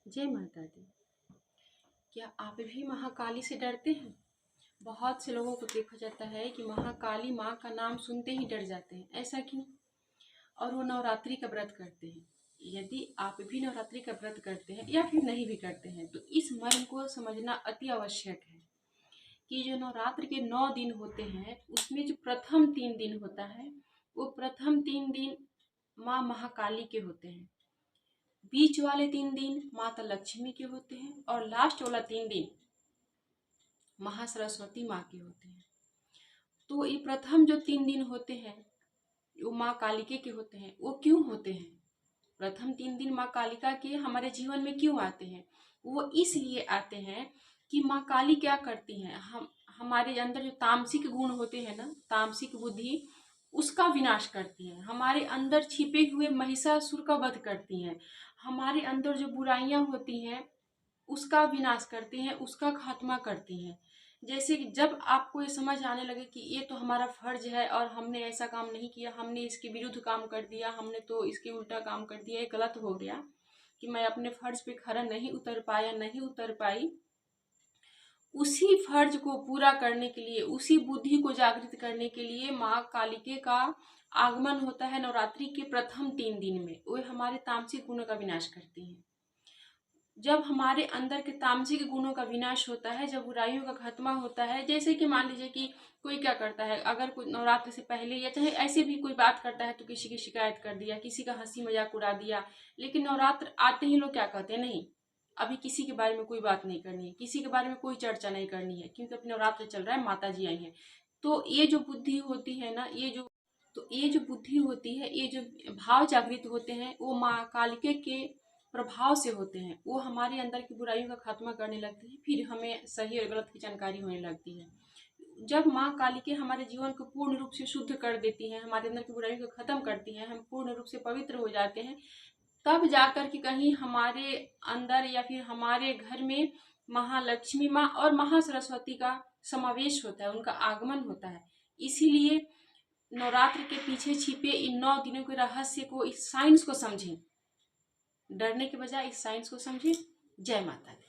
जय माता दी। क्या आप भी महाकाली से डरते हैं? बहुत से लोगों को देखा जाता है कि महाकाली माँ का नाम सुनते ही डर जाते हैं। ऐसा क्यों? और वो नवरात्रि का व्रत करते हैं। यदि आप भी नवरात्रि का व्रत करते हैं या फिर नहीं भी करते हैं तो इस मर्म को समझना अति आवश्यक है कि जो नवरात्र के 9 दिन होते हैं उसमें जो प्रथम 3 दिन होता है वो प्रथम 3 दिन माँ महाकाली के होते हैं, बीच वाले 3 दिन माता लक्ष्मी के होते हैं और लास्ट वाला 3 दिन महासरस्वती माँ के होते हैं। तो ये प्रथम जो 3 दिन होते हैं वो माँ कालिका के होते हैं। वो क्यों होते हैं? प्रथम 3 दिन माँ कालिका के हमारे जीवन में क्यों आते हैं? वो इसलिए आते हैं कि माँ काली क्या करती हैं, हमारे अंदर जो तामसिक गुण होते हैं ना, तामसिक बुद्धि, उसका विनाश करती हैं। हमारे अंदर छिपे हुए महिषासुर का वध करती हैं। हमारे अंदर जो बुराइयां होती हैं उसका विनाश करती हैं, उसका खात्मा करती हैं। जैसे कि जब आपको ये समझ आने लगे कि ये तो हमारा फर्ज है और हमने ऐसा काम नहीं किया, हमने इसके विरुद्ध काम कर दिया, हमने तो इसके उल्टा काम कर दिया, ये गलत हो गया कि मैं अपने फर्ज पे खरा नहीं उतर पाया, नहीं उतर पाई, उसी फर्ज को पूरा करने के लिए, उसी बुद्धि को जागृत करने के लिए माँ कालिके का आगमन होता है नवरात्रि के प्रथम 3 दिन में। वो हमारे तामसिक गुणों का विनाश करती हैं। जब हमारे अंदर के तामसिक गुणों का विनाश होता है, जब बुराइयों का खात्मा होता है, जैसे कि मान लीजिए कि कोई क्या करता है, अगर कोई नवरात्र से पहले या चाहे ऐसे भी कोई बात करता है तो किसी की शिकायत कर दिया, किसी का हंसी मजाक उड़ा दिया, लेकिन नवरात्र आते ही लोग क्या कहते हैं, नहीं अभी किसी के बारे में कोई बात नहीं करनी है, किसी के बारे में कोई चर्चा नहीं करनी है, क्योंकि अभी नवरात्र चल रहा है, माता जी आई हैं। तो ये जो बुद्धि होती है ना, ये जो बुद्धि होती है, ये जो भाव जागृत होते हैं वो माँ कालिके के प्रभाव से होते हैं। वो हमारे अंदर की बुराइयों का खात्मा करने लगती है, फिर हमें सही और गलत की जानकारी होने लगती है। जब माँ कालिके हमारे जीवन को पूर्ण रूप से शुद्ध कर देती हैं, हमारे अंदर की बुराइयों को खत्म करती हैं, हम पूर्ण रूप से पवित्र हो जाते हैं, तब जाकर के कहीं हमारे अंदर या फिर हमारे घर में महालक्ष्मी माँ और महासरस्वती का समावेश होता है, उनका आगमन होता है। इसीलिए नवरात्र के पीछे छिपे इन 9 दिनों के रहस्य को, इस साइंस को समझें, डरने के बजाय इस साइंस को समझें। जय माता दी।